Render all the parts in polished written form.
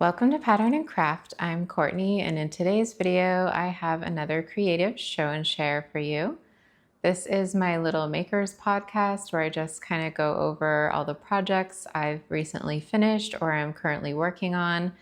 Welcome to Pattern and Craft. I'm Courtney, and in today's video, I have another creative show and share for you. This is my little makers podcast where I just kind of go over all the projects I've recently finished or I'm currently working on.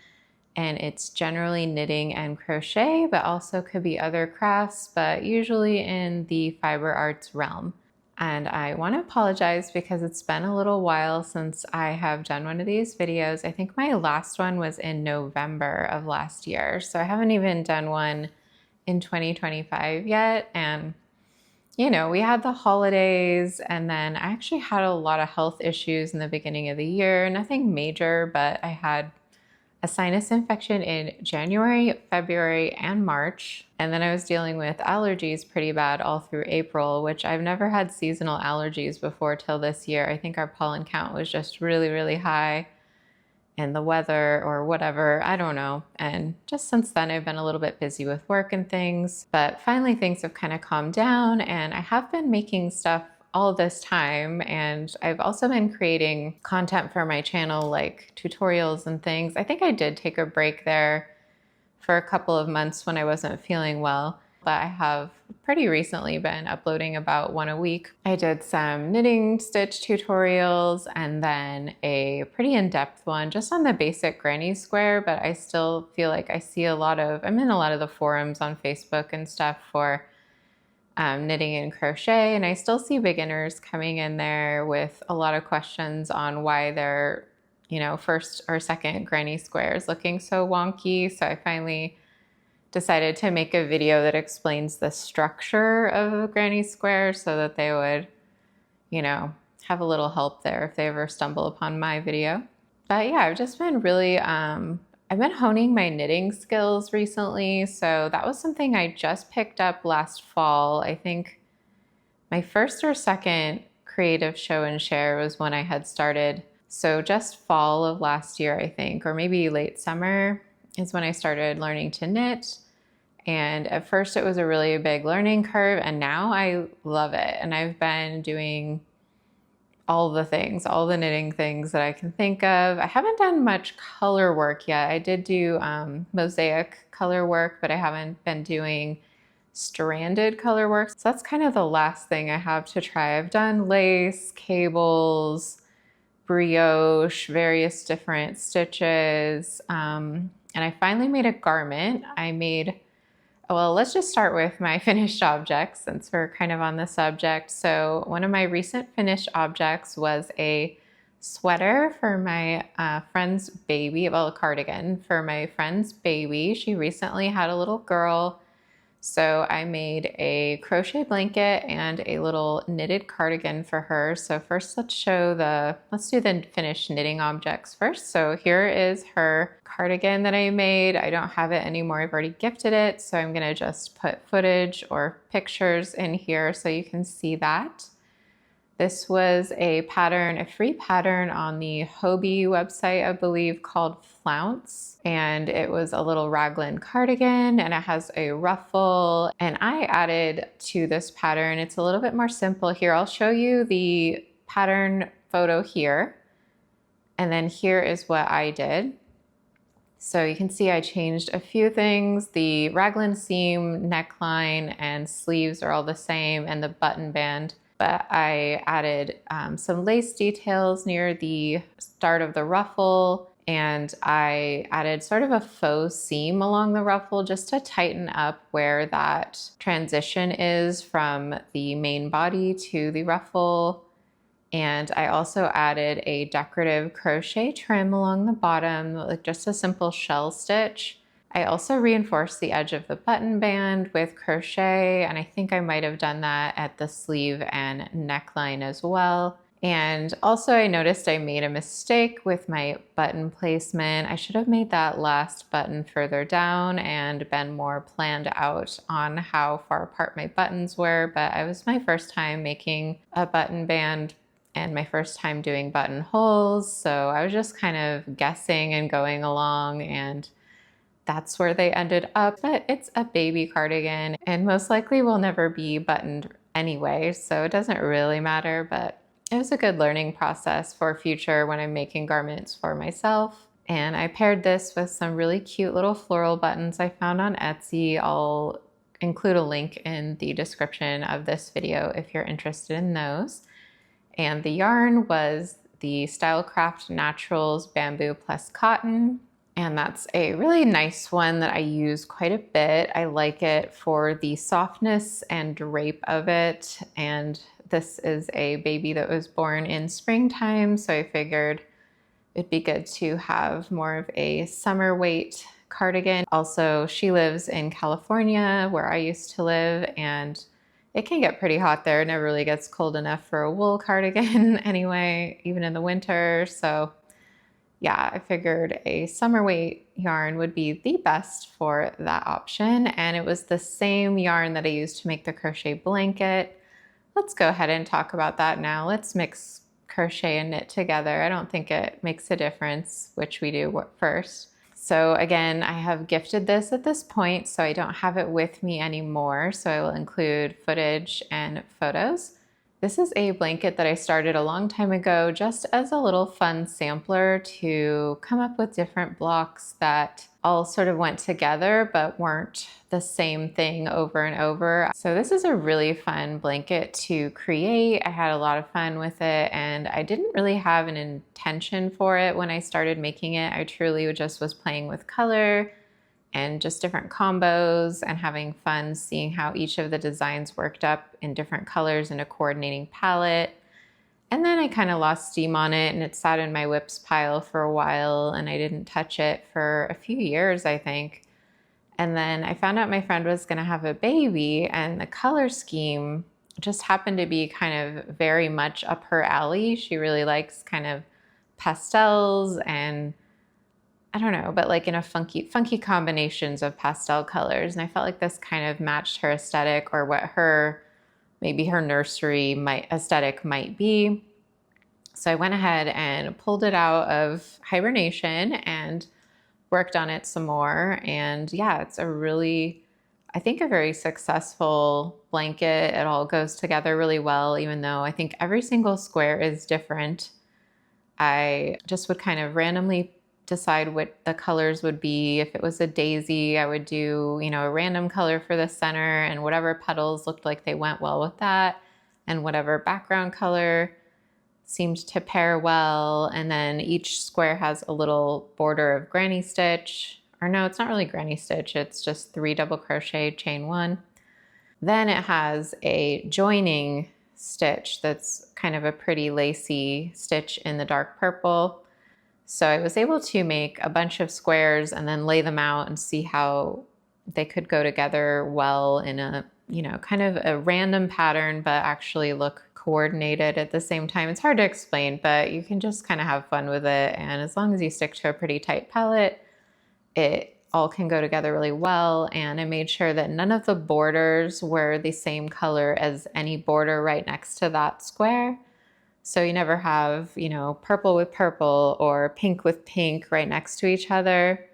And it's generally knitting and crochet, but also could be other crafts, but usually in the fiber arts realm. And I want to apologize because it's been a little while since I have done one of these videos. I think my last one was in November of last year. So I haven't even done one in 2025 yet. And, we had the holidays, and then I actually had a lot of health issues in the beginning of the year. Nothing major, but I had a sinus infection in January, February, and March. And then I was dealing with allergies pretty bad all through April, which I've never had seasonal allergies before till this year. I think our pollen count was just really, really high, and the weather or whatever, I don't know. And just since then, I've been a little bit busy with work and things, but finally things have kind of calmed down, and I have been making stuff all this time, and I've also been creating content for my channel, like tutorials and things. I think I did take a break there for a couple of months when I wasn't feeling well, but I have pretty recently been uploading about one a week. I did some knitting stitch tutorials and then a pretty in-depth one just on the basic granny square, but I still feel like I'm in a lot of the forums on Facebook and stuff for knitting and crochet, and I still see beginners coming in there with a lot of questions on why their first or second granny square is looking so wonky. So I finally decided to make a video that explains the structure of a granny square so that they would have a little help there if they ever stumble upon my video. But yeah, I've just been really I've been honing my knitting skills recently, so that was something I just picked up last fall. I think my first or second creative show and share was when I had started. So just fall of last year, I think, or maybe late summer is when I started learning to knit. And at first it was a really big learning curve, and now I love it. And I've been doing all the knitting things that I can think of. I haven't done much color work yet. I did do mosaic color work, but I haven't been doing stranded color work. So that's kind of the last thing I have to try. I've done lace, cables, brioche, various different stitches. And I finally made a garment. Well, let's just start with my finished objects since we're kind of on the subject. So one of my recent finished objects was a sweater for my friend's baby, well, a cardigan for my friend's baby. She recently had a little girl. So I made a crochet blanket and a little knitted cardigan for her. So first let's do the finished knitting objects first. So here is her cardigan that I made. I don't have it anymore. I've already gifted it. So I'm gonna just put footage or pictures in here so you can see that. This was a free pattern on the Hobie website, I believe, called Flounce. And it was a little raglan cardigan, and it has a ruffle. And I added to this pattern, it's a little bit more simple here. I'll show you the pattern photo here. And then here is what I did. So you can see I changed a few things. The raglan seam, neckline, and sleeves are all the same, and the button band. But I added some lace details near the start of the ruffle, and I added sort of a faux seam along the ruffle just to tighten up where that transition is from the main body to the ruffle. And I also added a decorative crochet trim along the bottom, like just a simple shell stitch. I also reinforced the edge of the button band with crochet, and I think I might have done that at the sleeve and neckline as well. And also I noticed I made a mistake with my button placement. I should have made that last button further down and been more planned out on how far apart my buttons were, but it was my first time making a button band and my first time doing buttonholes, so I was just kind of guessing and going along, and that's where they ended up. But it's a baby cardigan and most likely will never be buttoned anyway, so it doesn't really matter, but it was a good learning process for future when I'm making garments for myself. And I paired this with some really cute little floral buttons I found on Etsy. I'll include a link in the description of this video if you're interested in those. And the yarn was the Stylecraft Naturals Bamboo Plus Cotton. And that's a really nice one that I use quite a bit. I like it for the softness and drape of it. And this is a baby that was born in springtime, so I figured it'd be good to have more of a summer weight cardigan. Also, she lives in California where I used to live, and it can get pretty hot there. It never really gets cold enough for a wool cardigan anyway, even in the winter. So yeah, I figured a summer weight yarn would be the best for that option. And it was the same yarn that I used to make the crochet blanket. Let's go ahead and talk about that now. Let's mix crochet and knit together. I don't think it makes a difference which we do first. So again, I have gifted this at this point, so I don't have it with me anymore. So I will include footage and photos. This is a blanket that I started a long time ago just as a little fun sampler to come up with different blocks that all sort of went together but weren't the same thing over and over. So this is a really fun blanket to create. I had a lot of fun with it, and I didn't really have an intention for it when I started making it. I truly just was playing with color and just different combos and having fun seeing how each of the designs worked up in different colors in a coordinating palette. And then I kind of lost steam on it, and it sat in my whips pile for a while, and I didn't touch it for a few years, I think. And then I found out my friend was gonna have a baby, and the color scheme just happened to be kind of very much up her alley. She really likes kind of pastels and I don't know, but like in a funky combinations of pastel colors. And I felt like this kind of matched her aesthetic, or what maybe her nursery aesthetic might be. So I went ahead and pulled it out of hibernation and worked on it some more. And yeah, it's I think a very successful blanket. It all goes together really well, even though I think every single square is different. I just would kind of randomly decide what the colors would be. If it was a daisy, I would do, a random color for the center, and whatever petals looked like they went well with that, and whatever background color seemed to pair well. And then each square has a little border of granny stitch, or no, it's not really granny stitch, it's just 3 double crochet, chain 1. Then it has a joining stitch that's kind of a pretty lacy stitch in the dark purple. So I was able to make a bunch of squares and then lay them out and see how they could go together well in a, kind of a random pattern, but actually look coordinated at the same time. It's hard to explain, but you can just kind of have fun with it. And as long as you stick to a pretty tight palette, it all can go together really well. And I made sure that none of the borders were the same color as any border right next to that square. So you never have, purple with purple or pink with pink right next to each other.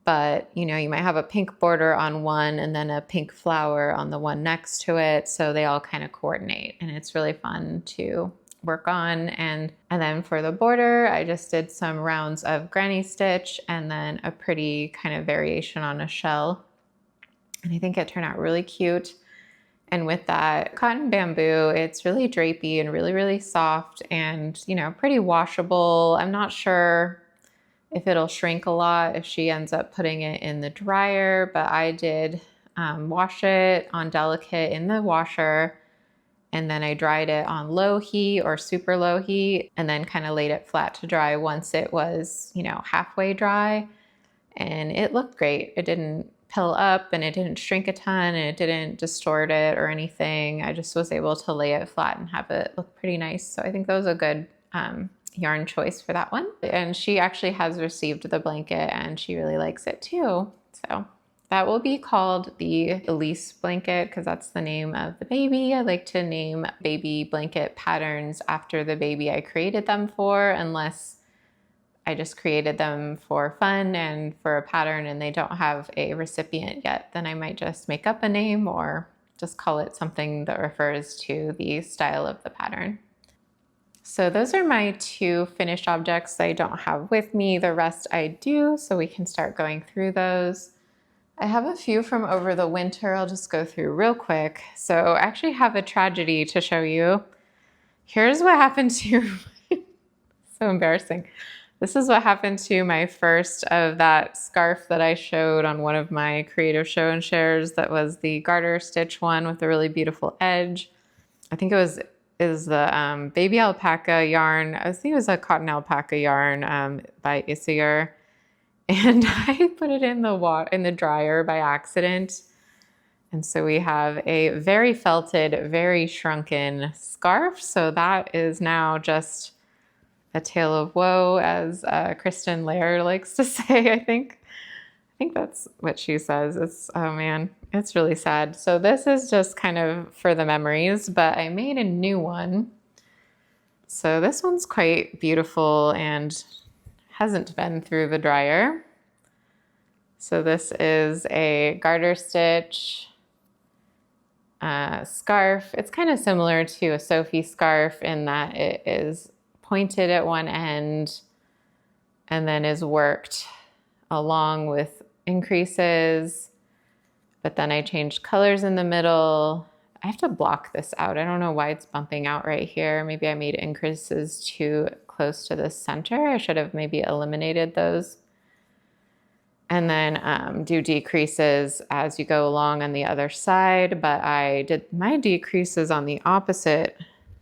But, you might have a pink border on one and then a pink flower on the one next to it. So they all kind of coordinate, and it's really fun to work on. And then for the border, I just did some rounds of granny stitch and then a pretty kind of variation on a shell. And I think it turned out really cute. And with that cotton bamboo, it's really drapey and really, really soft and, pretty washable. I'm not sure if it'll shrink a lot if she ends up putting it in the dryer, but I did wash it on delicate in the washer, and then I dried it on low heat or super low heat, and then kind of laid it flat to dry once it was, halfway dry. And it looked great. It didn't pill up, and it didn't shrink a ton, and it didn't distort it or anything. I just was able to lay it flat and have it look pretty nice. So I think that was a good yarn choice for that one. And she actually has received the blanket and she really likes it too. So that will be called the Elise blanket because that's the name of the baby. I like to name baby blanket patterns after the baby I created them for, unless I just created them for fun and for a pattern and they don't have a recipient yet. Then I might just make up a name or just call it something that refers to the style of the pattern. So those are my two finished objects I don't have with me. The rest I do, so we can start going through those. I have a few from over the winter I'll just go through real quick. So I actually have a tragedy to show you. Here's what happened to, so embarrassing. This is what happened to my first of that scarf that I showed on one of my creative show and shares. That was the garter stitch one with a really beautiful edge. I think is the baby alpaca yarn. I think it was a cotton alpaca yarn by Isier. And I put it in the dryer by accident. And so we have a very felted, very shrunken scarf. So that is now just a tale of woe, as Kristen Lair likes to say, I think. I think that's what she says. It's, oh man, it's really sad. So this is just kind of for the memories, but I made a new one. So this one's quite beautiful and hasn't been through the dryer. So this is a garter stitch scarf. It's kind of similar to a Sophie scarf in that it is pointed at one end and then is worked along with increases, but then I changed colors in the middle. I have to block this out. I don't know why it's bumping out right here. Maybe I made increases too close to the center. I should have maybe eliminated those. And then do decreases as you go along on the other side, but I did my decreases on the opposite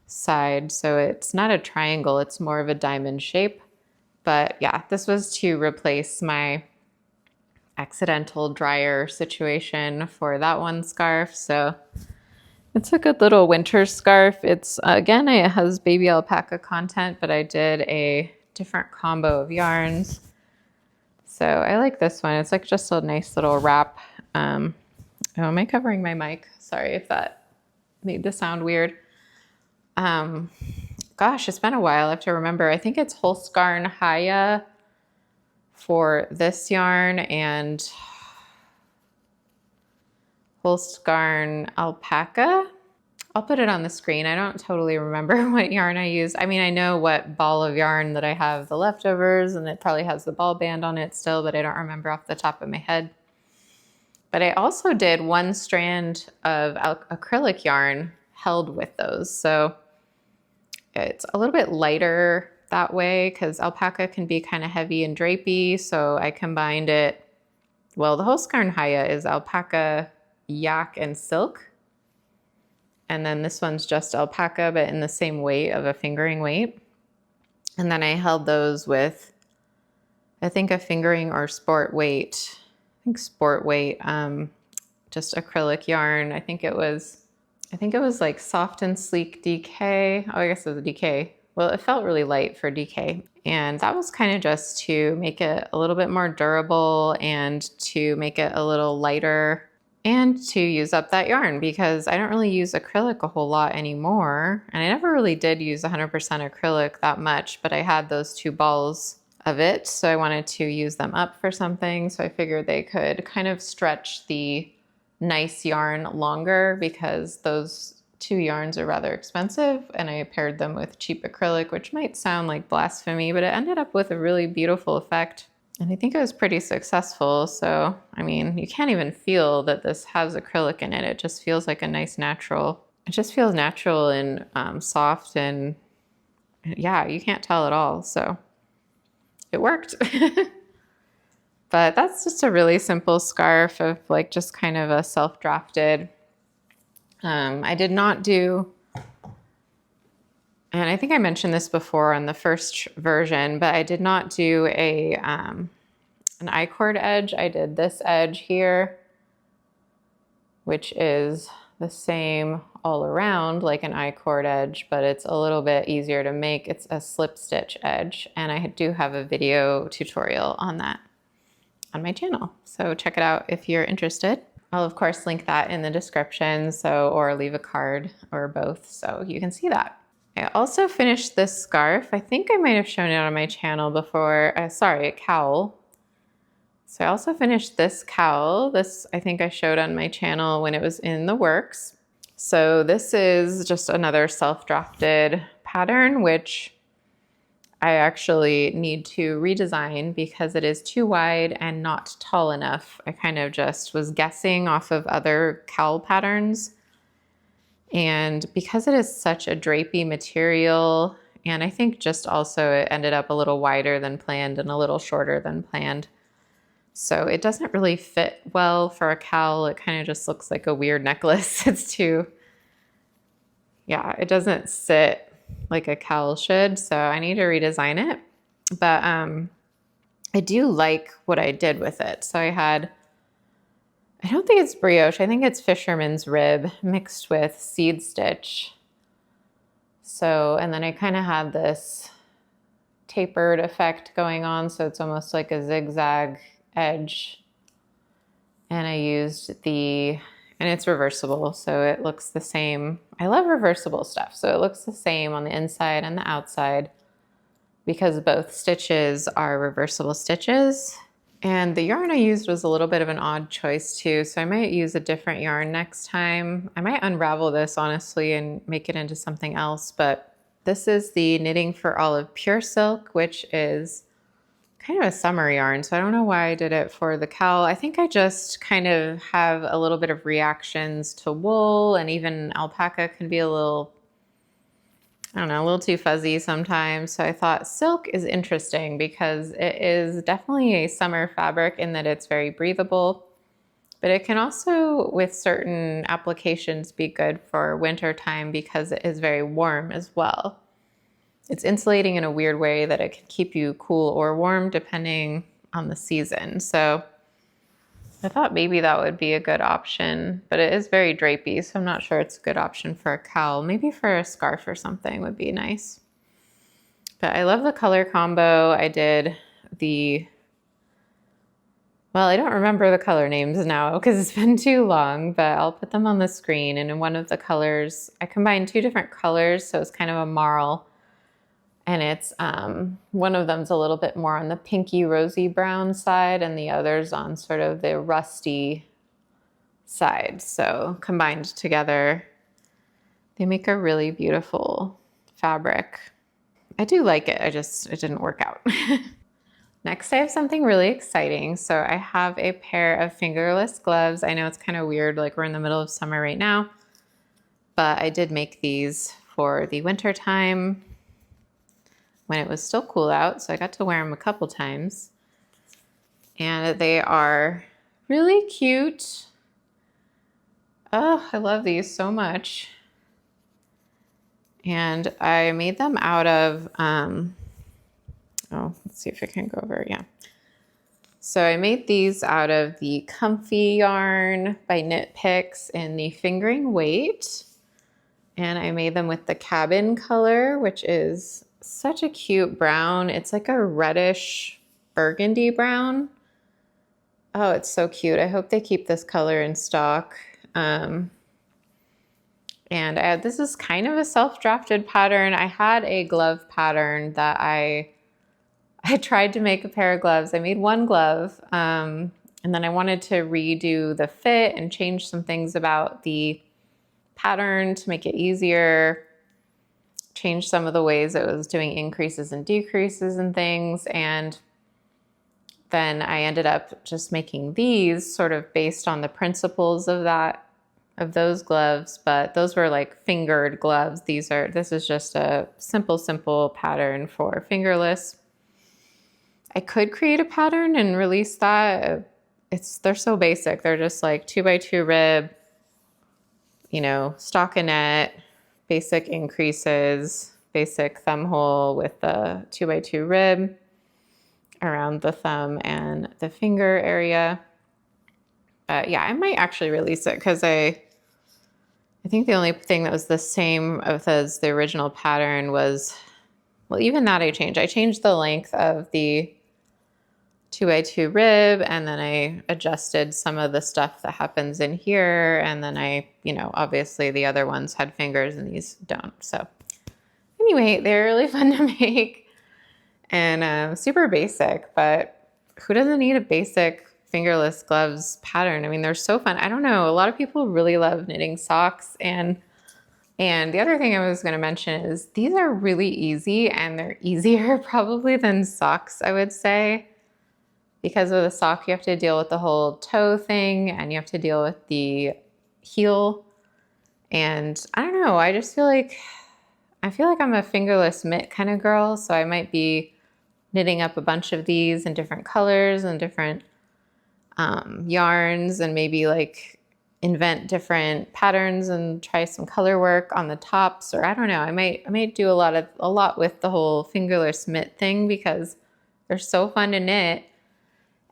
side, so it's not a triangle, it's more of a diamond shape. But yeah, this was to replace my accidental dryer situation for that one scarf. So it's a good little winter scarf. It's again, it has baby alpaca content, but I did a different combo of yarns. So I like this one. It's like just a nice little wrap. Oh, am I covering my mic? Sorry if that made the sound weird. Gosh, it's been a while. I have to remember. I think it's Holskarn Haya for this yarn and Holskarn Alpaca. I'll put it on the screen. I don't totally remember what yarn I use. I mean, I know what ball of yarn that I have the leftovers, and it probably has the ball band on it still, but I don't remember off the top of my head. But I also did one strand of acrylic yarn held with those. So it's a little bit lighter that way because alpaca can be kind of heavy and drapey. So I combined it. Well, the Holskarn Haya is alpaca, yak, and silk. And then this one's just alpaca, but in the same weight of a fingering weight. And then I held those with, I think a fingering or sport weight. I think sport weight, just acrylic yarn. I think it was like soft and sleek DK. Oh, I guess it was a DK. Well, it felt really light for DK. And that was kind of just to make it a little bit more durable and to make it a little lighter and to use up that yarn because I don't really use acrylic a whole lot anymore. And I never really did use 100% acrylic that much, but I had those two balls of it. So I wanted to use them up for something. So I figured they could kind of stretch the nice yarn longer because those two yarns are rather expensive. And I paired them with cheap acrylic, which might sound like blasphemy, but it ended up with a really beautiful effect. And I think it was pretty successful. So, I mean, you can't even feel that this has acrylic in it. It just feels like a nice natural, it just feels natural and soft and yeah, you can't tell at all. So it worked. But that's just a really simple scarf of like just kind of a self-drafted. I did not do, and I think I mentioned this before on the first version, but I did not do an I-cord edge. I did this edge here, which is the same all around like an I-cord edge, but it's a little bit easier to make. It's a slip stitch edge, and I do have a video tutorial on that on my channel. So check it out if you're interested. I'll of course link that in the description, or leave a card or both so you can see that. I also finished this scarf. I think I might have shown it on my channel before. Sorry, a cowl. So I also finished this cowl. This I think I showed on my channel when it was in the works. So this is just another self-drafted pattern, which I actually need to redesign because it is too wide and not tall enough. I kind of just was guessing off of other cowl patterns. And because it is such a drapey material, and I think just also it ended up a little wider than planned and a little shorter than planned. So it doesn't really fit well for a cowl. It kind of just looks like a weird necklace. It's too, yeah, it doesn't sit like a cowl should. So I need to redesign it. But I do like what I did with it. So I don't think it's brioche. I think it's fisherman's rib mixed with seed stitch. So, and then I kind of had this tapered effect going on. So it's almost like a zigzag edge. And I used and it's reversible, so it looks the same. I love reversible stuff. So it looks the same on the inside and the outside because both stitches are reversible stitches. And the yarn I used was a little bit of an odd choice too, so I might use a different yarn next time. I might unravel this honestly and make it into something else, but this is the Knitting for Olive Pure Silk, which is kind of a summer yarn, so I don't know why I did it for the cowl. I think I just kind of have a little bit of reactions to wool, and even alpaca can be a little, I don't know, a little too fuzzy sometimes. So I thought silk is interesting because it is definitely a summer fabric in that it's very breathable, but it can also, with certain applications, be good for winter time because it is very warm as well. It's insulating in a weird way that it can keep you cool or warm depending on the season. So I thought maybe that would be a good option, but it is very drapey, so I'm not sure it's a good option for a cowl. Maybe for a scarf or something would be nice. But I love the color combo. I did well, I don't remember the color names now because it's been too long, but I'll put them on the screen. And in one of the colors, I combined two different colors, so it's kind of a marl. And it's, one of them's a little bit more on the pinky rosy brown side and the other's on sort of the rusty side. So combined together, they make a really beautiful fabric. I do like it, it didn't work out. Next, I have something really exciting. So I have a pair of fingerless gloves. I know it's kind of weird, like we're in the middle of summer right now, but I did make these for the winter time when it was still cool out, so I got to wear them a couple times. And they are really cute. Oh, I love these so much. And I made them out of, let's see if I can go over, yeah. So I made these out of the Comfy yarn by Knit Picks in the fingering weight. And I made them with the cabin color, which is such a cute brown. It's like a reddish burgundy brown. Oh, it's so cute. I hope they keep this color in stock. And this is kind of a self-drafted pattern. I had a glove pattern that I tried to make a pair of gloves. I made one glove, and then I wanted to redo the fit and change some things about the pattern to make it easier, change some of the ways it was doing increases and decreases and things. And then I ended up just making these sort of based on the principles of those gloves, but those were like fingered gloves. This is just a simple pattern for fingerless. I could create a pattern and release that. They're so basic. They're just like 2x2 rib, stockinette, basic increases, basic thumb hole with the 2x2 rib around the thumb and the finger area. But yeah, I might actually release it because I think the only thing that was the same as the original pattern was, well, even that I changed. I changed the length of the 2x2 rib, and then I adjusted some of the stuff that happens in here. And then obviously the other ones had fingers and these don't. So anyway, they're really fun to make and super basic, but who doesn't need a basic fingerless gloves pattern? I mean, they're so fun. I don't know. A lot of people really love knitting socks, and And the other thing I was going to mention is these are really easy, and they're easier probably than socks, I would say. Because with a sock, you have to deal with the whole toe thing, and you have to deal with the heel. And I don't know, I feel like I'm a fingerless mitt kind of girl, so I might be knitting up a bunch of these in different colors and different yarns, and maybe like invent different patterns and try some color work on the tops, or I don't know. I might do a lot with the whole fingerless mitt thing because they're so fun to knit,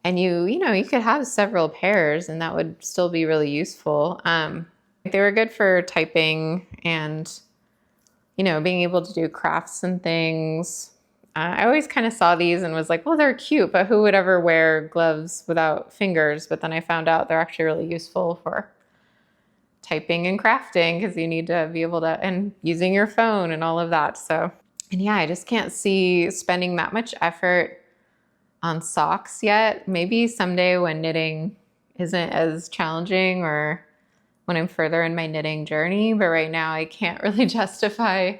and you know you could have several pairs and that would still be really useful. They were good for typing and being able to do crafts and things. I always kind of saw these and was like, well, they're cute, but who would ever wear gloves without fingers? But then I found out they're actually really useful for typing and crafting because you need to be able to, and using your phone and all of that. So, and yeah, I just can't see spending that much effort on socks yet. Maybe someday when knitting isn't as challenging or when I'm further in my knitting journey, but right now I can't really justify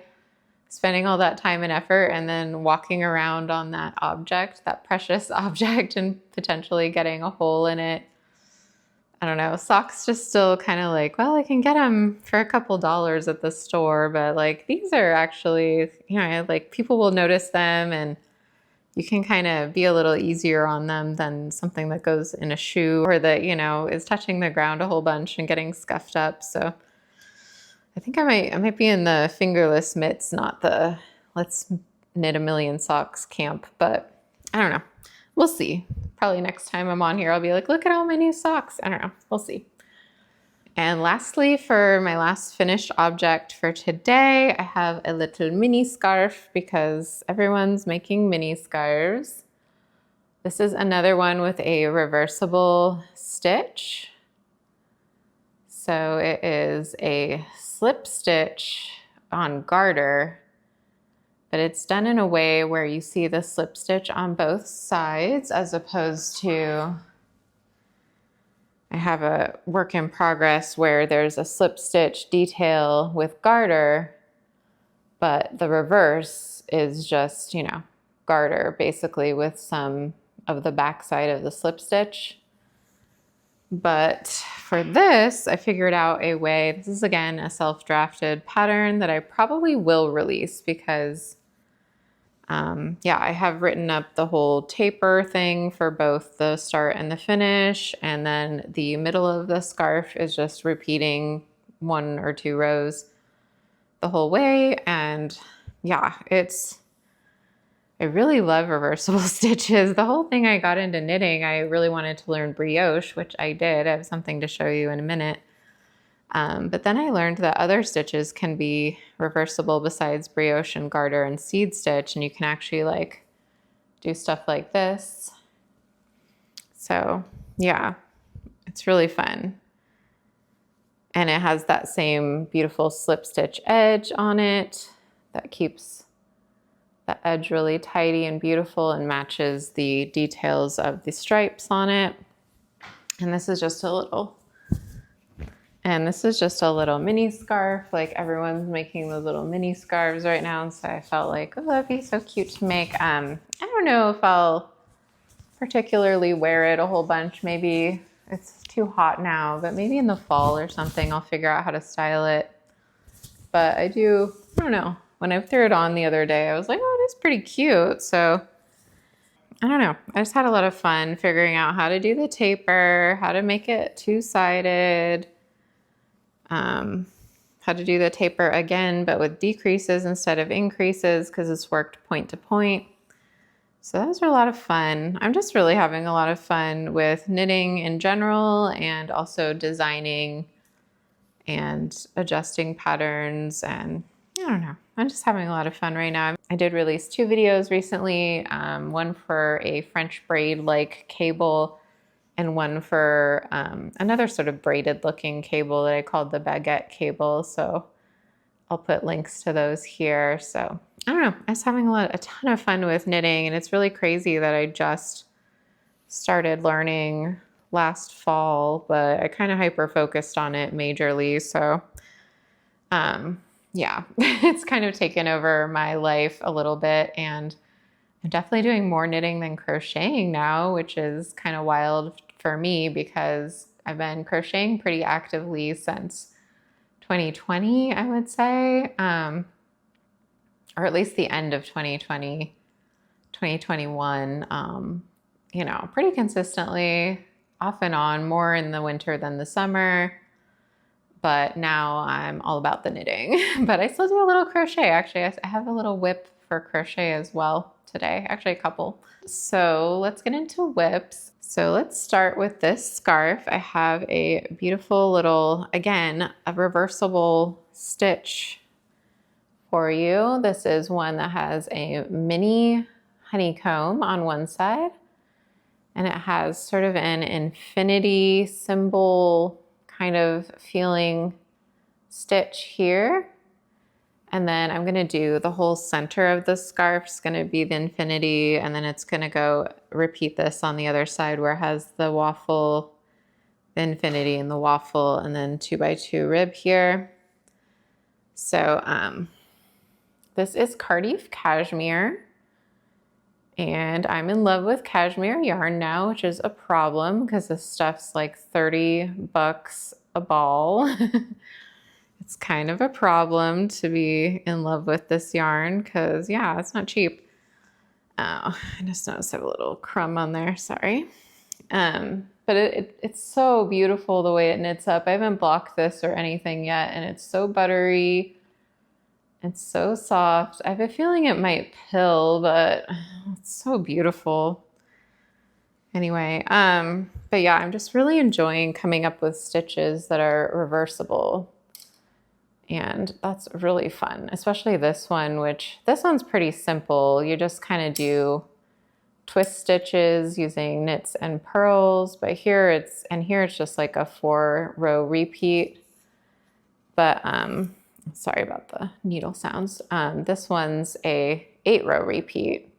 spending all that time and effort and then walking around on that object, that precious object, and potentially getting a hole in it. I don't know. Socks just still kind of like, well, I can get them for a couple dollars at the store, but like these are actually, like people will notice them and you can kind of be a little easier on them than something that goes in a shoe or that, is touching the ground a whole bunch and getting scuffed up. So I think I might be in the fingerless mitts, not the let's knit a million socks camp, but I don't know. We'll see. Probably next time I'm on here, I'll be like, look at all my new socks. I don't know. We'll see. And lastly, for my last finished object for today, I have a little mini scarf because everyone's making mini scarves. This is another one with a reversible stitch. So it is a slip stitch on garter, but it's done in a way where you see the slip stitch on both sides as opposed to, I have a work in progress where there's a slip stitch detail with garter, but the reverse is just, garter basically with some of the back side of the slip stitch. But for this, I figured out a way. This is again a self-drafted pattern that I probably will release because I have written up the whole taper thing for both the start and the finish, and then the middle of the scarf is just repeating 1 or 2 rows the whole way. And yeah, I really love reversible stitches. The whole thing I got into knitting, I really wanted to learn brioche, which I did. I have something to show you in a minute. But then I learned that other stitches can be reversible besides brioche and garter and seed stitch, and you can actually like do stuff like this. So yeah, it's really fun. And it has that same beautiful slip stitch edge on it that keeps the edge really tidy and beautiful and matches the details of the stripes on it. And this is just a little mini scarf. Like everyone's making those little mini scarves right now. And so I felt like, oh, that'd be so cute to make. I don't know if I'll particularly wear it a whole bunch. Maybe it's too hot now, but maybe in the fall or something, I'll figure out how to style it. But I don't know. When I threw it on the other day, I was like, oh, it is pretty cute. So I don't know. I just had a lot of fun figuring out how to do the taper, how to make it two-sided, how to do the taper again, but with decreases instead of increases because it's worked point to point. So those are a lot of fun. I'm just really having a lot of fun with knitting in general and also designing and adjusting patterns, and I don't know. I'm just having a lot of fun right now. I did release 2 videos recently, one for a French braid-like cable and one for another sort of braided looking cable that I called the baguette cable. So I'll put links to those here. So I don't know. I was having a ton of fun with knitting, and it's really crazy that I just started learning last fall, but I kind of hyper focused on it majorly. So yeah, it's kind of taken over my life a little bit, and I'm definitely doing more knitting than crocheting now, which is kind of wild for me because I've been crocheting pretty actively since 2020, I would say, or at least the end of 2020, 2021, you know, pretty consistently, off and on, more in the winter than the summer. But now I'm all about the knitting. But I still do a little crochet. Actually, I have a little whip for crochet as well today, actually a couple. So let's get into whips. So let's start with this scarf. I have a beautiful little, again, a reversible stitch for you. This is one that has a mini honeycomb on one side, and it has sort of an infinity symbol kind of feeling stitch here. And then I'm gonna do the whole center of the scarf is gonna be the infinity, and then it's gonna go repeat this on the other side where it has the waffle, the infinity and the waffle, and then 2x2 rib here. So this is Cardiff cashmere, and I'm in love with cashmere yarn now, which is a problem because this stuff's like $30 a ball. It's kind of a problem to be in love with this yarn because, yeah, it's not cheap. Oh, I just noticed I have a little crumb on there, sorry. But it's so beautiful the way it knits up. I haven't blocked this or anything yet, and it's so buttery. It's so soft. I have a feeling it might pill, but it's so beautiful. Anyway, but yeah, I'm just really enjoying coming up with stitches that are reversible. And that's really fun, especially this one, which this one's pretty simple. You just kind of do twist stitches using knits and purls, but here it's just like a 4-row repeat. But sorry about the needle sounds. This one's a 8-row repeat.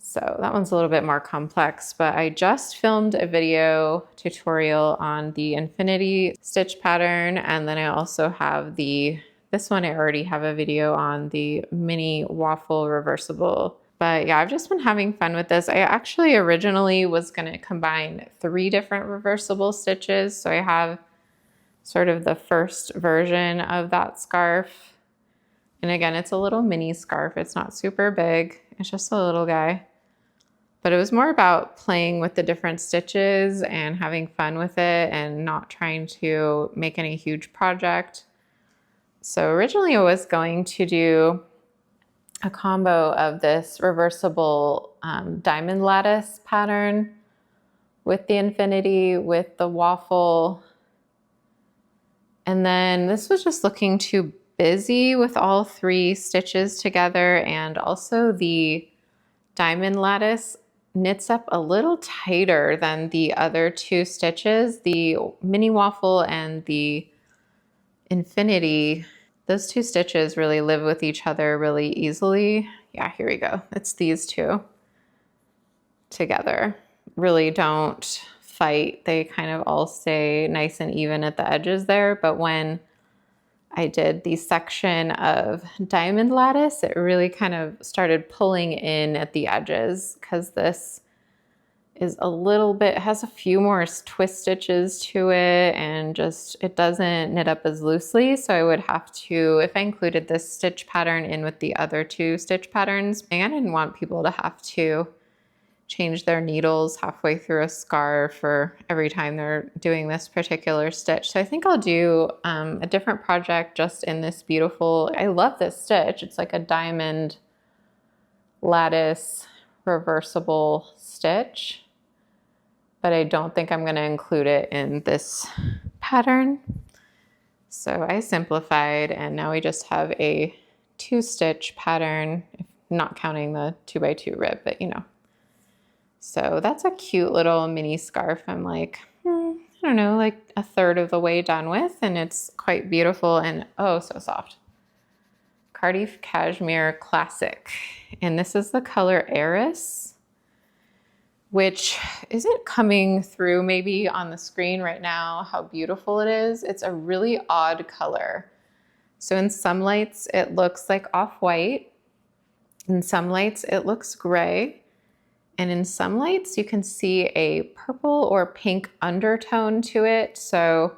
So that one's a little bit more complex, but I just filmed a video tutorial on the infinity stitch pattern. And then I also have this one I already have a video on, the mini waffle reversible. But yeah, I've just been having fun with this. I actually originally was gonna combine 3 different reversible stitches. So I have sort of the first version of that scarf. And again, it's a little mini scarf. It's not super big. It's just a little guy. But it was more about playing with the different stitches and having fun with it and not trying to make any huge project. So originally I was going to do a combo of this reversible diamond lattice pattern with the infinity, with the waffle. And then this was just looking too busy with all 3 stitches together, and also the diamond lattice knits up a little tighter than the other 2 stitches. The mini waffle and the infinity, those 2 stitches really live with each other really easily. Yeah, here we go. It's these 2 together. Really don't fight. They kind of all stay nice and even at the edges there. But when I did the section of diamond lattice, it really kind of started pulling in at the edges because this is a little bit, has a few more twist stitches to it, and just, it doesn't knit up as loosely. So I would have to, if I included this stitch pattern in with the other 2 stitch patterns, I didn't want people to have to change their needles halfway through a scarf or every time they're doing this particular stitch. So I think I'll do a different project just in this beautiful, I love this stitch. It's like a diamond lattice reversible stitch, but I don't think I'm gonna include it in this pattern. So I simplified, and now we just have a 2-stitch pattern, not counting the 2x2 rib, but you know. So that's a cute little mini scarf. I'm like, I don't know, like a third of the way done with, and it's quite beautiful and oh, so soft. Cardiff Cashmere Classic. And this is the color Eris, which isn't coming through maybe on the screen right now how beautiful it is. It's a really odd color. So in some lights, it looks like off-white. In some lights, it looks gray. And in some lights, you can see a purple or pink undertone to it. So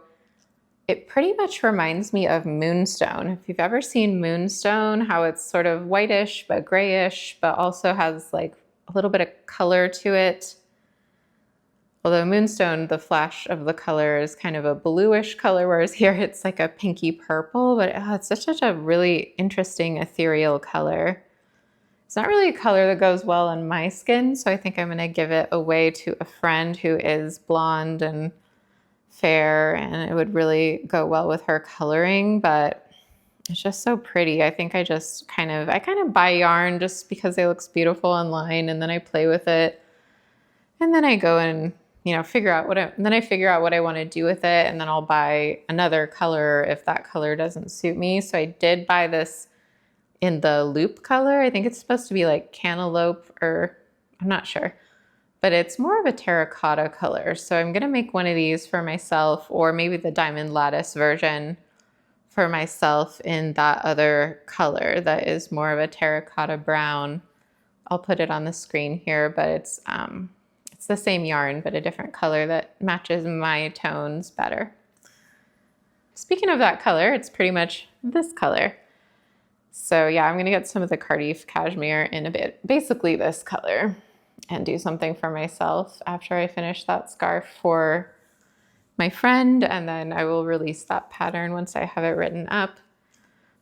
it pretty much reminds me of moonstone. If you've ever seen moonstone, how it's sort of whitish but grayish, but also has like a little bit of color to it. Although moonstone, the flash of the color is kind of a bluish color, whereas here it's like a pinky purple, but it's such a really interesting ethereal color. It's not really a color that goes well on my skin, so I think I'm gonna give it away to a friend who is blonde and fair, and it would really go well with her coloring, but it's just so pretty. I think I kind of buy yarn just because it looks beautiful online, and then I play with it, and then I go and figure out what I want to do with it, and then I'll buy another color if that color doesn't suit me. So I did buy this in the loop color. I think it's supposed to be like cantaloupe, or I'm not sure, but it's more of a terracotta color. So I'm gonna make one of these for myself, or maybe the diamond lattice version for myself in that other color that is more of a terracotta brown. I'll put it on the screen here, but it's the same yarn, but a different color that matches my tones better. Speaking of that color, it's pretty much this color. So yeah, I'm gonna get some of the Cardiff cashmere in a bit, basically this color, and do something for myself after I finish that scarf for my friend, and then I will release that pattern once I have it written up.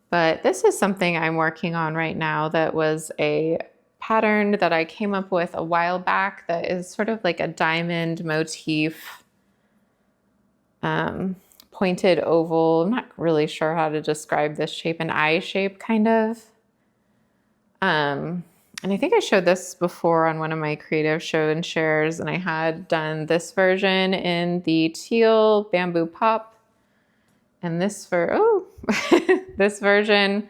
But this is something I'm working on right now that was a pattern that I came up with a while back that is sort of like a diamond motif, pointed oval. I'm not really sure how to describe this shape, an eye shape kind of. And I think I showed this before on one of my creative show and shares, and I had done this version in the teal bamboo pop, and this this version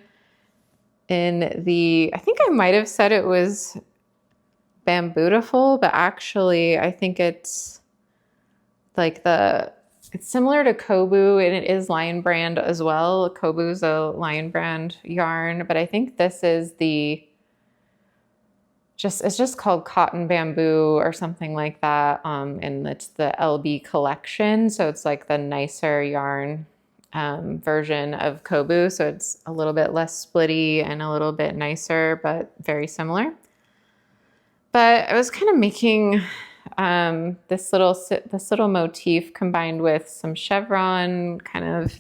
in the, I think I might have said it was Bambootiful, but actually I think it's like it's similar to Kobu, and it is Lion Brand as well. Kobu's a Lion Brand yarn, but I think this is it's just called Cotton Bamboo or something like that. And it's the LB collection. So it's like the nicer yarn version of Kobu. So it's a little bit less splitty and a little bit nicer, but very similar. But I was kind of making this little motif combined with some chevron kind of,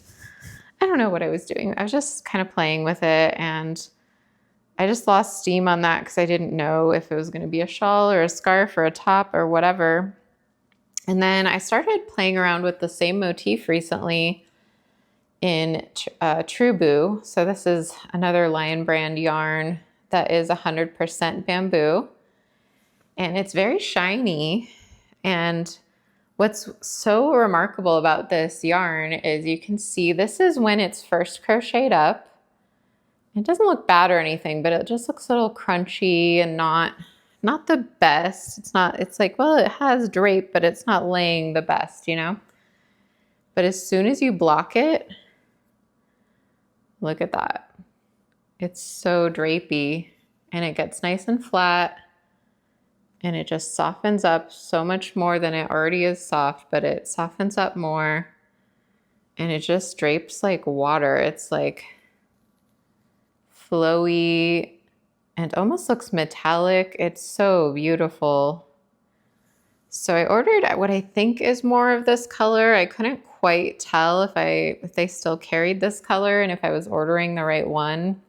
I don't know what I was doing. I was just kind of playing with it, and I just lost steam on that because I didn't know if it was going to be a shawl or a scarf or a top or whatever. And then I started playing around with the same motif recently in True Boo. So this is another Lion Brand yarn that is 100% bamboo, and it's very shiny. And what's so remarkable about this yarn is you can see this is when it's first crocheted up. It doesn't look bad or anything, but it just looks a little crunchy and not the best. It's like, well, it has drape, but it's not laying the best, But as soon as you block it, look at that. It's so drapey, and it gets nice and flat, and it just softens up so much more than it already is soft, but it softens up more, and it just drapes like water. It's like flowy and almost looks metallic. It's so beautiful. So I ordered what I think is more of this color. I couldn't quite tell if they still carried this color and if I was ordering the right one.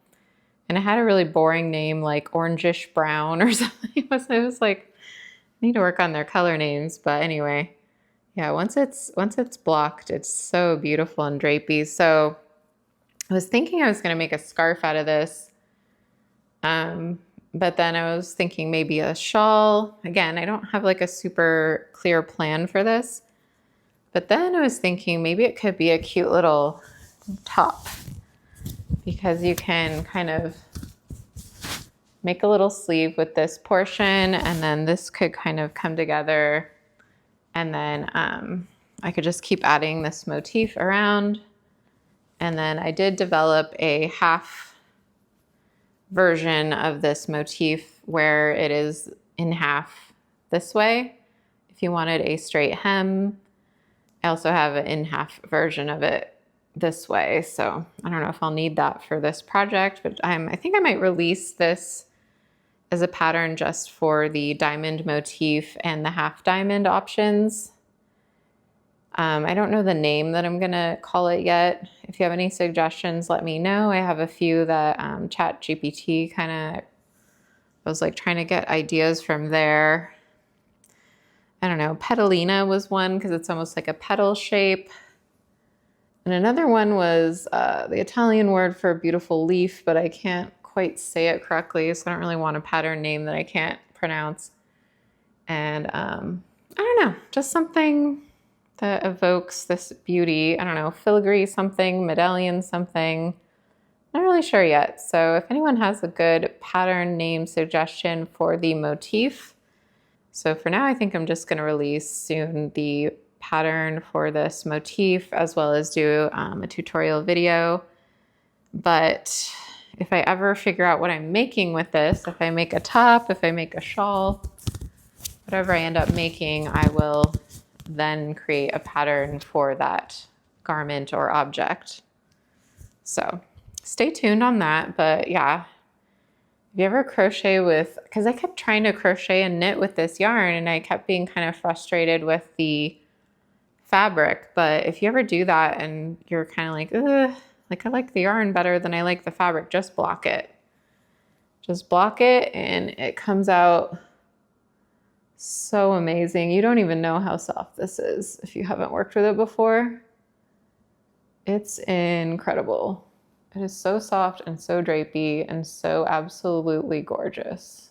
And it had a really boring name like orangish brown or something. It was like, I need to work on their color names. But anyway, yeah, once it's blocked, it's so beautiful and drapey. So I was thinking I was going to make a scarf out of this. But then I was thinking maybe a shawl. Again, I don't have like a super clear plan for this. But then I was thinking maybe it could be a cute little top, because you can kind of make a little sleeve with this portion, and then this could kind of come together. And then I could just keep adding this motif around. And then I did develop a half version of this motif where it is in half this way. If you wanted a straight hem, I also have an in half version of it this way. So I don't know if I'll need that for this project, but I think I might release this as a pattern just for the diamond motif and the half diamond options. I don't know the name that I'm gonna call it yet. If you have any suggestions, let me know. I have a few that ChatGPT I was like trying to get ideas from there. I don't know, petalina was one because it's almost like a petal shape. And another one was the Italian word for beautiful leaf, but I can't quite say it correctly, so I don't really want a pattern name that I can't pronounce. And I don't know, just something that evokes this beauty. I don't know, filigree something, medallion something. Not really sure yet. So if anyone has a good pattern name suggestion for the motif. So for now, I think I'm just gonna release soon the pattern for this motif as well as do a tutorial video. But if I ever figure out what I'm making with this, if I make a top, if I make a shawl, whatever I end up making, I will then create a pattern for that garment or object. So stay tuned on that. But yeah, if you ever crochet with, because I kept trying to crochet and knit with this yarn and I kept being kind of frustrated with the fabric. But if you ever do that and you're kind of like, ugh, like I like the yarn better than I like the fabric, just block it. Just block it and it comes out so amazing. You don't even know how soft this is if you haven't worked with it before. It's incredible. It is so soft and so drapey and so absolutely gorgeous.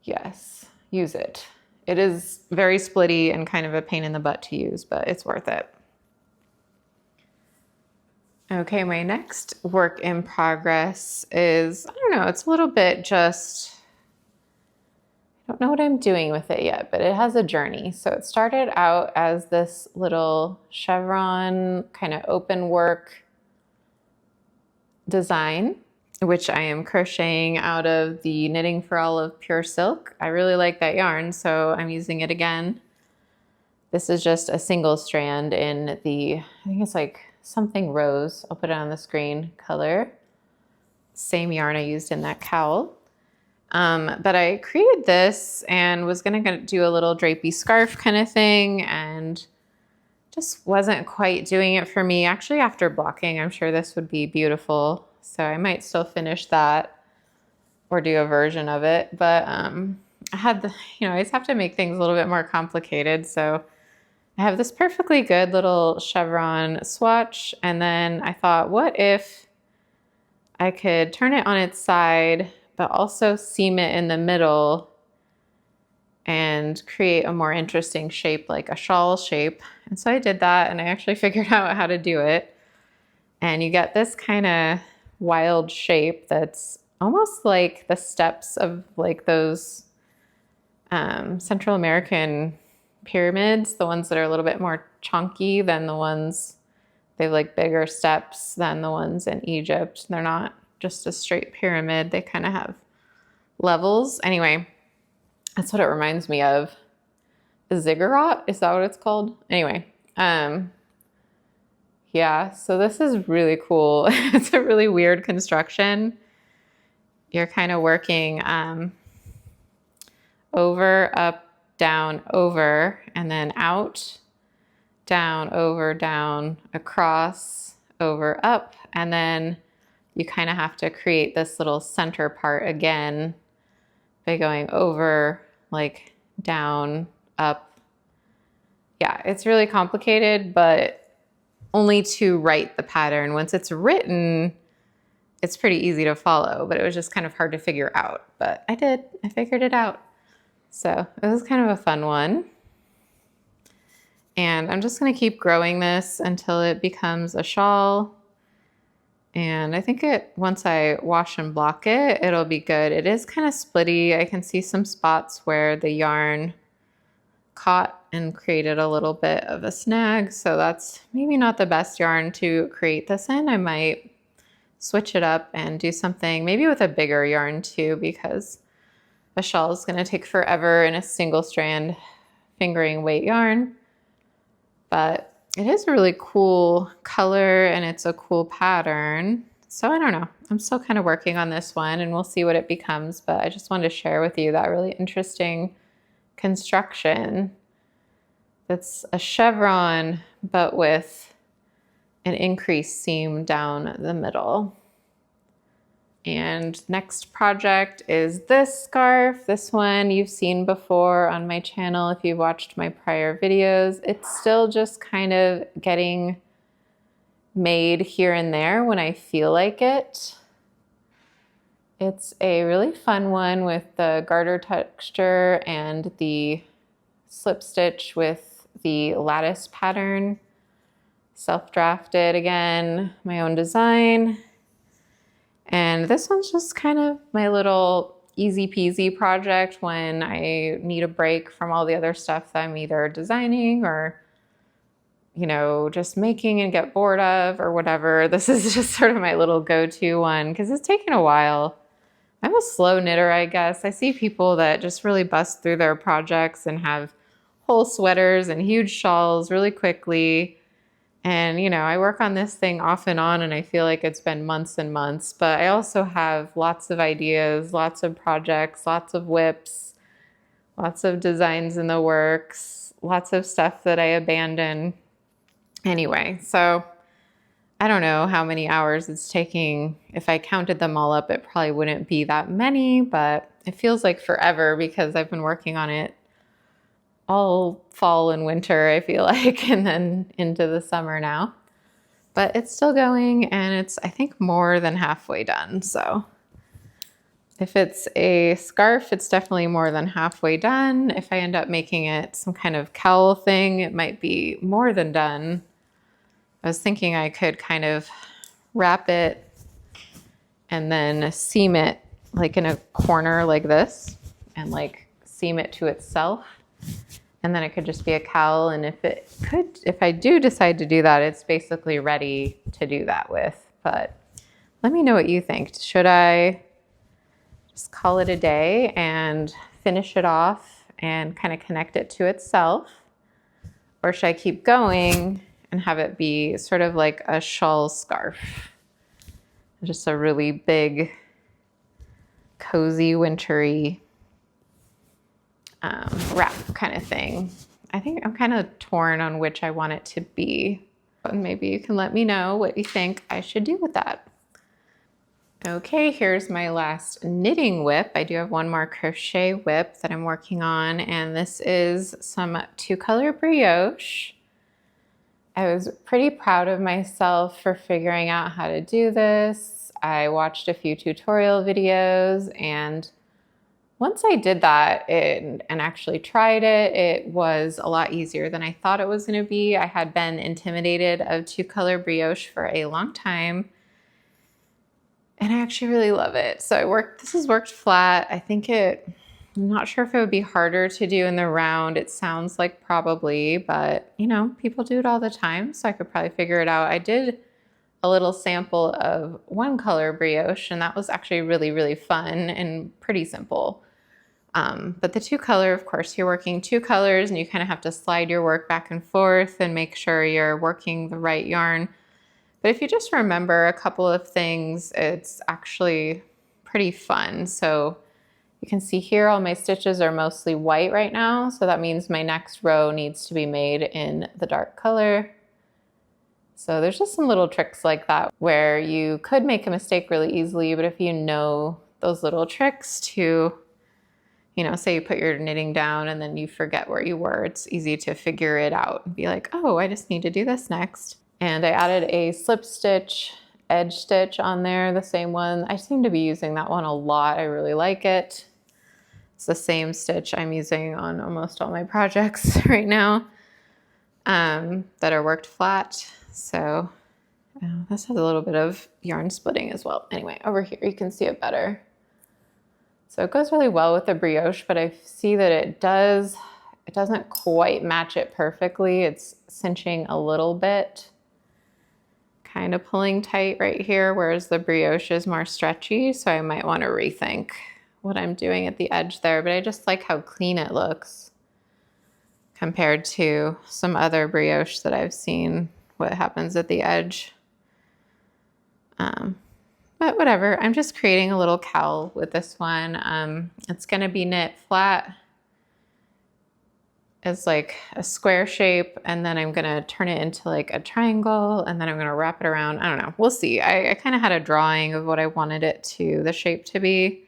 Yes, use it. It is very splitty and kind of a pain in the butt to use, but it's worth it. Okay, my next work in progress is, I don't know, it's a little bit just, I don't know what I'm doing with it yet, but it has a journey. So it started out as this little chevron kind of open work design, which I am crocheting out of the Knitting for All of Pure Silk. I really like that yarn, so I'm using it again. This is just a single strand in the, I think it's like something rose. I'll put it on the screen color. Same yarn I used in that cowl. But I created this and was gonna do a little drapey scarf kind of thing and just wasn't quite doing it for me. Actually, after blocking, I'm sure this would be beautiful. So I might still finish that or do a version of it. But I had the, I just have to make things a little bit more complicated. So I have this perfectly good little chevron swatch. And then I thought, what if I could turn it on its side, but also seam it in the middle and create a more interesting shape, like a shawl shape. And so I did that and I actually figured out how to do it. And you get this kind of wild shape that's almost like the steps of like those Central American pyramids, the ones that are a little bit more chunky than the ones, they have like bigger steps than the ones in Egypt. They're not just a straight pyramid. They kind of have levels. Anyway, that's what it reminds me of. A ziggurat, is that what it's called? Anyway, yeah, so this is really cool. It's a really weird construction. You're kind of working over, up, down, over, and then out, down, over, down, across, over, up, and then you kind of have to create this little center part again by going over, like down, up. Yeah, it's really complicated, but only to write the pattern. Once it's written, it's pretty easy to follow, but it was just kind of hard to figure out. But I did, I figured it out. So it was kind of a fun one. And I'm just gonna keep growing this until it becomes a shawl. And I think once I wash and block it, it'll be good. It is kind of splitty. I can see some spots where the yarn caught and created a little bit of a snag. So that's maybe not the best yarn to create this in. I might switch it up and do something maybe with a bigger yarn too, because a shawl is going to take forever in a single strand fingering weight yarn. But it is a really cool color and it's a cool pattern. So I don't know. I'm still kind of working on this one and we'll see what it becomes. But I just wanted to share with you that really interesting construction. That's a chevron, but with an increased seam down the middle. And next project is this scarf. This one you've seen before on my channel if you've watched my prior videos. It's still just kind of getting made here and there when I feel like it. It's a really fun one with the garter texture and the slip stitch with the lattice pattern. Self-drafted again, my own design. And this one's just kind of my little easy peasy project when I need a break from all the other stuff that I'm either designing or, you know, just making and get bored of or whatever. This is just sort of my little go-to one because it's taken a while. I'm a slow knitter, I guess. I see people that just really bust through their projects and have whole sweaters and huge shawls really quickly. And, you know, I work on this thing off and on and I feel like it's been months and months, but I also have lots of ideas, lots of projects, lots of whips, lots of designs in the works, lots of stuff that I abandon. Anyway, so I don't know how many hours it's taking. If I counted them all up, it probably wouldn't be that many, but it feels like forever because I've been working on it all fall and winter, I feel like, and then into the summer now. But it's still going and it's, I think, more than halfway done. So if it's a scarf, it's definitely more than halfway done. If I end up making it some kind of cowl thing, it might be more than done. I was thinking I could kind of wrap it and then seam it like in a corner like this and like seam it to itself. And then it could just be a cowl. And if I do decide to do that, it's basically ready to do that with. But let me know what you think. Should I just call it a day and finish it off and kind of connect it to itself? Or should I keep going and have it be sort of like a shawl scarf? Just a really big, cozy, wintry wrap kind of thing. I think I'm kind of torn on which I want it to be. And maybe you can let me know what you think I should do with that. Okay, here's my last knitting whip. I do have one more crochet whip that I'm working on, and this is some 2-color brioche. I was pretty proud of myself for figuring out how to do this. I watched a few tutorial videos, and once I did that and actually tried it, it was a lot easier than I thought it was going to be. I had been intimidated of 2-color brioche for a long time, and I actually really love it. So this has worked flat. I'm not sure if it would be harder to do in the round. It sounds like probably, but you know, people do it all the time, so I could probably figure it out. I did a little sample of 1-color brioche, and that was actually really, really fun and pretty simple. But the 2-color, of course, you're working 2 colors and you kind of have to slide your work back and forth and make sure you're working the right yarn. But if you just remember a couple of things, it's actually pretty fun. So you can see here all my stitches are mostly white right now. So that means my next row needs to be made in the dark color. So there's just some little tricks like that where you could make a mistake really easily, but if you know those little tricks to, you know, say you put your knitting down and then you forget where you were, it's easy to figure it out and be like, oh, I just need to do this next. And I added a slip stitch, edge stitch on there, the same one. I seem to be using that one a lot. I really like it. It's the same stitch I'm using on almost all my projects right now that are worked flat. So this has a little bit of yarn splitting as well. Anyway, over here you can see it better. So it goes really well with the brioche, but I see that it it doesn't quite match it perfectly. It's cinching a little bit, kind of pulling tight right here, whereas the brioche is more stretchy. So I might want to rethink what I'm doing at the edge there, but I just like how clean it looks compared to some other brioche that I've seen, what happens at the edge. But whatever, I'm just creating a little cowl with this one. It's gonna be knit flat as like a square shape, and then I'm gonna turn it into like a triangle, and then I'm gonna wrap it around. I don't know, we'll see. I kind of had a drawing of what I wanted it to, the shape to be.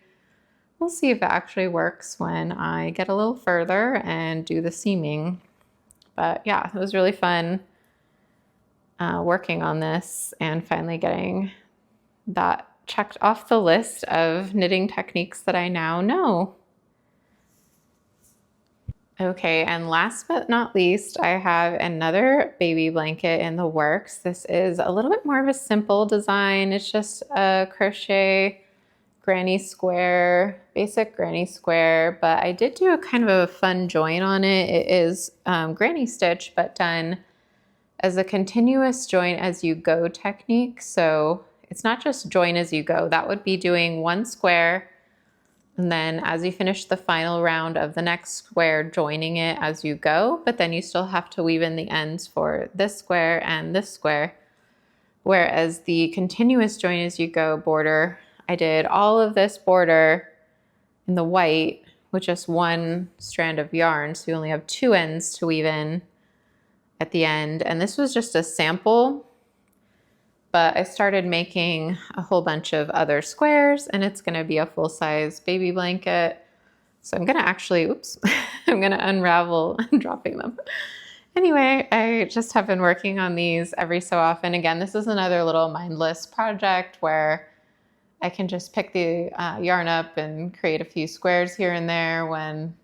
We'll see if it actually works when I get a little further and do the seaming. But yeah, it was really fun working on this and finally getting that checked off the list of knitting techniques that I now know. Okay, and last but not least, I have another baby blanket in the works. This is a little bit more of a simple design. It's just a crochet granny square, basic granny square, but I did do a kind of a fun join on it. It is granny stitch, but done as a continuous join as you go technique. So it's not just join as you go. That would be doing one square, and then as you finish the final round of the next square, joining it as you go, but then you still have to weave in the ends for this square and this square. Whereas the continuous join as you go border, I did all of this border in the white with just one strand of yarn. So you only have two ends to weave in at the end. And this was just a sample, but I started making a whole bunch of other squares, and it's gonna be a full-size baby blanket. So I'm gonna actually, oops, I'm gonna unravel, I'm dropping them. Anyway, I just have been working on these every so often. Again, this is another little mindless project where I can just pick the yarn up and create a few squares here and there when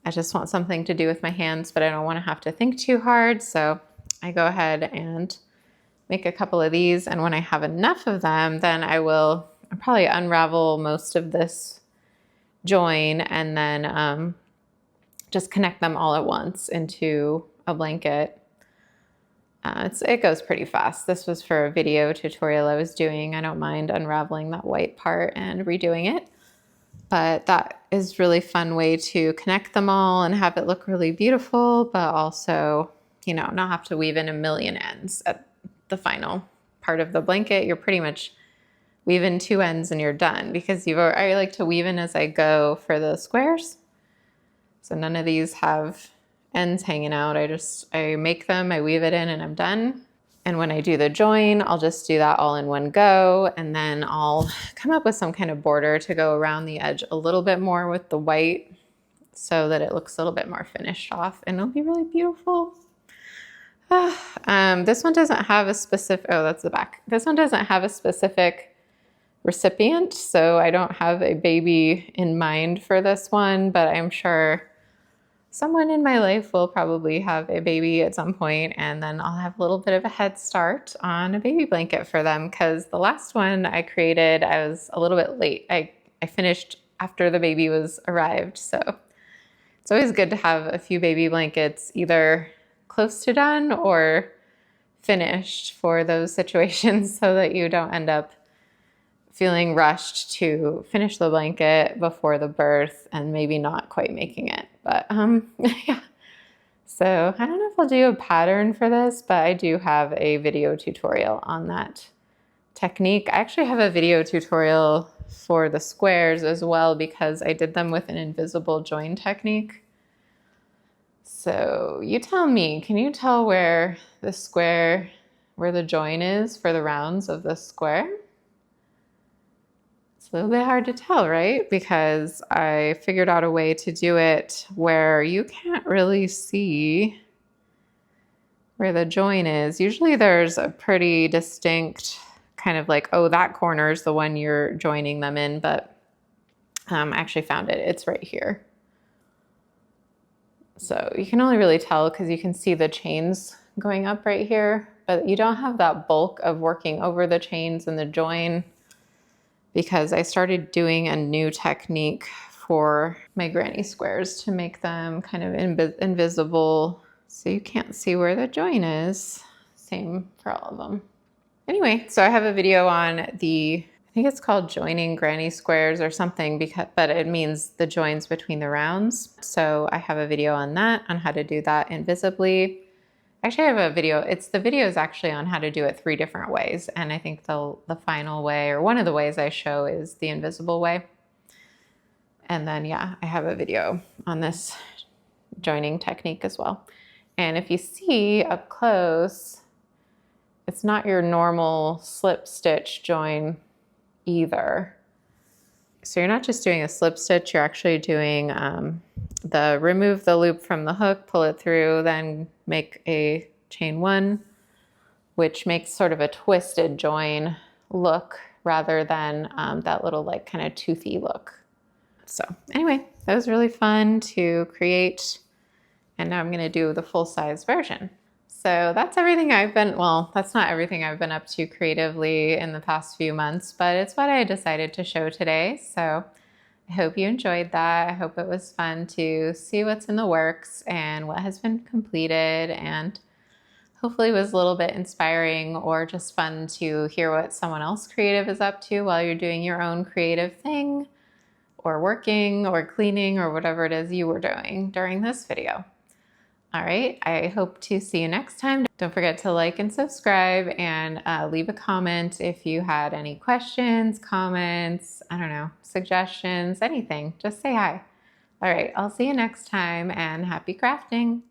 I just want something to do with my hands, but I don't want to have to think too hard. So I go ahead and make a couple of these, and when I have enough of them, then I'll probably unravel most of this join and then just connect them all at once into a blanket. It goes pretty fast. This was for a video tutorial I was doing. I don't mind unraveling that white part and redoing it. But that is really fun way to connect them all and have it look really beautiful, but also, you know, not have to weave in a million ends at the final part of the blanket. You're pretty much weave in two ends and you're done, because I like to weave in as I go for the squares. So none of these have ends hanging out. I make them, I weave it in, and I'm done. And when I do the join, I'll just do that all in one go, and then I'll come up with some kind of border to go around the edge a little bit more with the white so that it looks a little bit more finished off, and it'll be really beautiful. This one doesn't have a specific, oh, that's the back. This one doesn't have a specific recipient, so I don't have a baby in mind for this one, but I'm sure someone in my life will probably have a baby at some point, and then I'll have a little bit of a head start on a baby blanket for them, because the last one I created, I was a little bit late. I finished after the baby was arrived, so it's always good to have a few baby blankets either close to done or finished for those situations so that you don't end up feeling rushed to finish the blanket before the birth and maybe not quite making it. But yeah, so I don't know if I'll do a pattern for this, but I do have a video tutorial on that technique. I actually have a video tutorial for the squares as well, because I did them with an invisible join technique. So you tell me, can you tell where the join is for the rounds of the square? It's a little bit hard to tell, right? Because I figured out a way to do it where you can't really see where the join is. Usually there's a pretty distinct kind of like, oh, that corner is the one you're joining them in, but I actually found it. It's right here. So you can only really tell because you can see the chains going up right here, but you don't have that bulk of working over the chains and the join, because I started doing a new technique for my granny squares to make them kind of invisible so you can't see where the join is. Same for all of them. Anyway, so I have a video on I think it's called joining granny squares or something, but it means the joins between the rounds. So I have a video on that, on how to do that invisibly. Actually, I have a video. The video is actually on how to do it 3 different ways. And I think the final way, or one of the ways I show, is the invisible way. And then, yeah, I have a video on this joining technique as well. And if you see up close, it's not your normal slip stitch join either. So you're not just doing a slip stitch, you're actually doing remove the loop from the hook, pull it through, then make a chain 1, which makes sort of a twisted join look rather than that little like kind of toothy look. So anyway, that was really fun to create. And now I'm going to do the full-size version. So that's everything that's not everything I've been up to creatively in the past few months, but it's what I decided to show today. So I hope you enjoyed that. I hope it was fun to see what's in the works and what has been completed, and hopefully it was a little bit inspiring or just fun to hear what someone else creative is up to while you're doing your own creative thing or working or cleaning or whatever it is you were doing during this video. All right, I hope to see you next time. Don't forget to like and subscribe, and leave a comment if you had any questions, comments, I don't know, suggestions, anything. Just say hi. All right, I'll see you next time, and happy crafting.